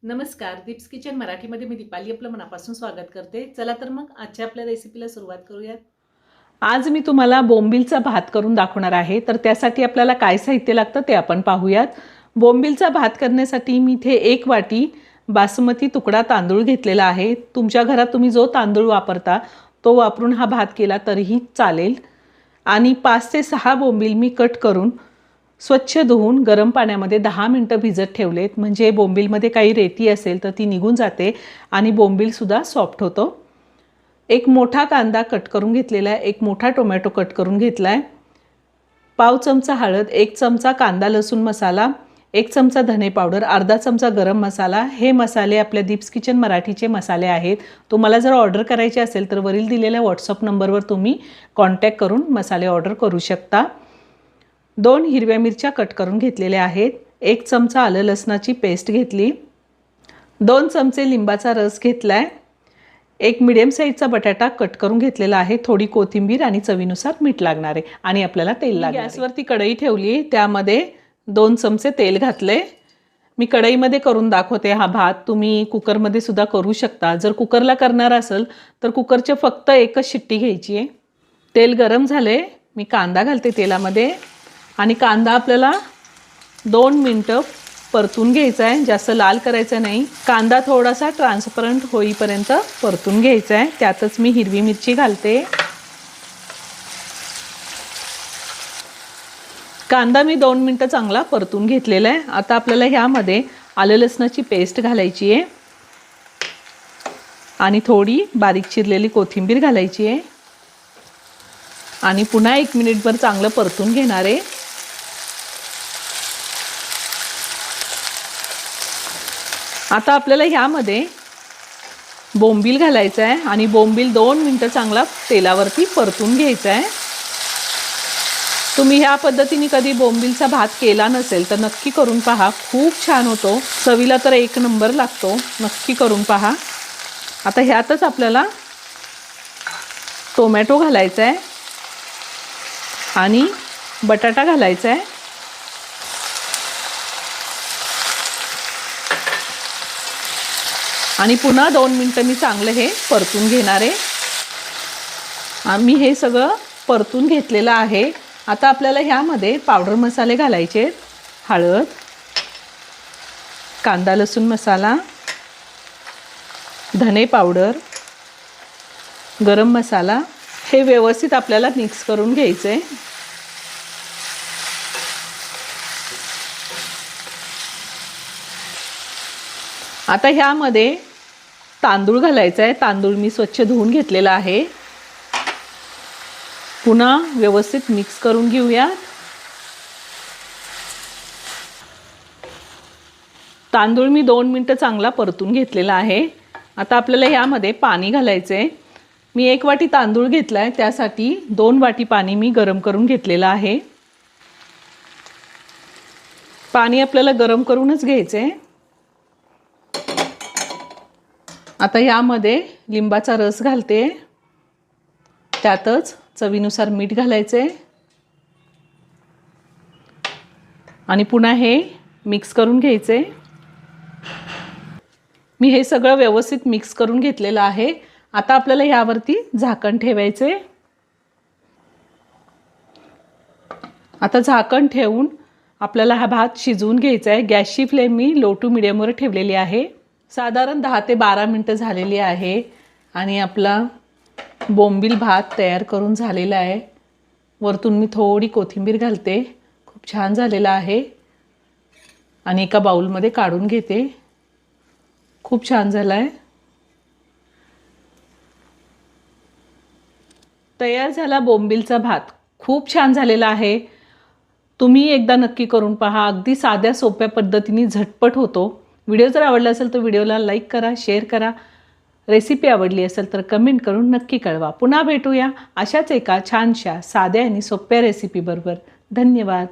नमस्कार, दीप्स किचन मराठीमध्ये मी दीपाली आपलं मनापासून स्वागत करते। चला तर मग आजच्या आपल्या रेसिपीला सुरुवात करूयात। आज मी तुम्हाला बोंबीलचा भात करून दाखवणार आहे। तर त्यासाठी आपल्याला काय साहित्य लागतं ते आपण पाहूयात। बोंबीलचा भात करण्यासाठी मी इथे 1 वाटी बासमती तुकडा तांदूळ घेतलेला आहे। तुमच्या घरात तुम्ही जो तांदूळ वापरता तो वापरून हा भात केला तरीही चालेल। आणि 5 ते 6 बोंबील मी कट करून स्वच्छ धुवून गरम पाण्यामध्ये 10 मिनिटं भिजत ठेवलेत, म्हणजे बोंबीलमध्ये काही रेती असेल तर ती निघून जाते आणि बोंबील सुद्धा सॉफ्ट होतो। एक मोठा कांदा कट करून घेतलेला आहे, एक मोठा टोमॅटो कट करून घेतलाय, पाव चमचा हळद, 1 चमचा कांदा लसूण मसाला, 1 चमचा धने पावडर, अर्धा चमचा गरम मसाला। हे मसाले आपल्या दीप्स किचन मराठीचे मसाले आहेत। तुम्हाला जर ऑर्डर करायचे असेल तर वरील दिलेल्या व्हॉट्सअप नंबरवर तुम्ही कॉन्टॅक्ट करून मसाले ऑर्डर करू शकता। 2 हिरव्या मिरच्या कट करून घेतलेल्या आहेत, 1 चमचा आलं लसणाची पेस्ट घेतली, 2 चमचे लिंबाचा रस घेतलाय, 1 मीडियम साईजचा बटाटा कट करून घेतलेला आहे, थोडी कोथिंबीर आणि चवीनुसार मीठ लागणार आहे आणि आपल्याला तेल लागणार आहे। गॅसवरती कढई ठेवली, त्यामध्ये 2 चमचे तेल घातले। मी कढईमध्ये करून दाखवते हा भात, तुम्ही कुकरमध्ये सुद्धा करू शकता। जर कुकरला करणार असेल तर कुकरचे फक्त एकच शिट्टी घ्यायची आहे। तेल गरम झाले, मी कांदा घालते तेलामध्ये आणि कांदा आपल्याला 2 मिनिटं परतून घ्यायचा आहे, जास्त लाल करायचा नाही। कांदा थोडासा ट्रान्सपरंट होईपर्यंत परतून घ्यायचा आहे। त्यातच मी हिरवी मिरची घालते। कांदा मी 2 मिनिटं चांगला परतून घेतलेला आहे। आता आपल्याला ह्यामध्ये आलं लसणाची पेस्ट घालायची आहे आणि थोडी बारीक चिरलेली कोथिंबीर घालायची आहे आणि पुन्हा 1 मिनिटभर चांगलं परतून घेणार आहे। आता आपल्याला ह्यामध्ये बोंबील घालायचं आहे आणि बोंबील 2 मिनिटं चांगला तेलावरती परतून घ्यायचा आहे। तुम्ही ह्या पद्धतीने कधी बोंबीलचा भात केला नसेल तर नक्की करून पहा, खूप छान होतो, चवीला तर 1 नंबर लागतो, नक्की करून पहा। आता ह्यातच आपल्याला टोमॅटो घालायचा आहे आणि बटाटा घालायचा आहे आणि पुन्हा 2 मिनिटं मी चांगलं हे परतून घेणार आहे। आम्ही हे सगळं परतून घेतलेलं आहे। आता आपल्याला ह्यामध्ये पावडर मसाले घालायचे आहेत, हळद, कांदा लसूण मसाला, धने पावडर, गरम मसाला, हे व्यवस्थित आपल्याला मिक्स करून घ्यायचं आहे। आता ह्यामध्ये तांदूळ घालायचा आहे, तांदूळ मी स्वच्छ धुवून घेतलेला आहे। पुन्हा व्यवस्थित मिक्स करून घेऊया। तांदूळ मी 2 मिनिटं चांगला परतून घेतलेला आहे। आता आपल्याला ह्यामध्ये पाणी घालायचं आहे। मी 1 वाटी तांदूळ घेतला आहे, त्यासाठी 2 वाटी पाणी मी गरम करून घेतलेलं आहे। पाणी आपल्याला गरम करूनच घ्यायचं आहे। आता यामध्ये लिंबाचा रस घालते, त्यातच चवीनुसार मीठ घालायचे आणि पुन्हा हे मिक्स करून घ्यायचे। मी हे सगळं व्यवस्थित मिक्स करून घेतलेलं आहे। आता आपल्याला यावरती झाकण ठेवायचे। आता झाकण ठेवून आपल्याला हा भात शिजवून घ्यायचा आहे। गॅसची फ्लेम मी लो टू मीडियमवर ठेवलेली आहे। साधारण 10 ते 12 मिनिटं झालेली आहे आणि आपला बोंबील भात तयार करून झालेला आहे। वरतून मी थोडी कोथिंबीर घालते, खूप छान झालेला आहे आणि एका बाउलमध्ये काढून घेते। खूप छान झाला आहे। तयार झाला बोंबीलचा भात, खूप छान झालेला आहे। तुम्ही एकदा नक्की करून पहा, अगदी साध्या सोप्या पद्धतीने झटपट होतो। व्हिडिओ जर आवडला असेल तर व्हिडिओला लाईक करा, शेअर करा। रेसिपी आवडली असेल तर कमेंट करून नक्की कळवा। पुन्हा भेटूया अशाच एका छानशा साध्या आणि सोप्या रेसिपी बरोबर। धन्यवाद।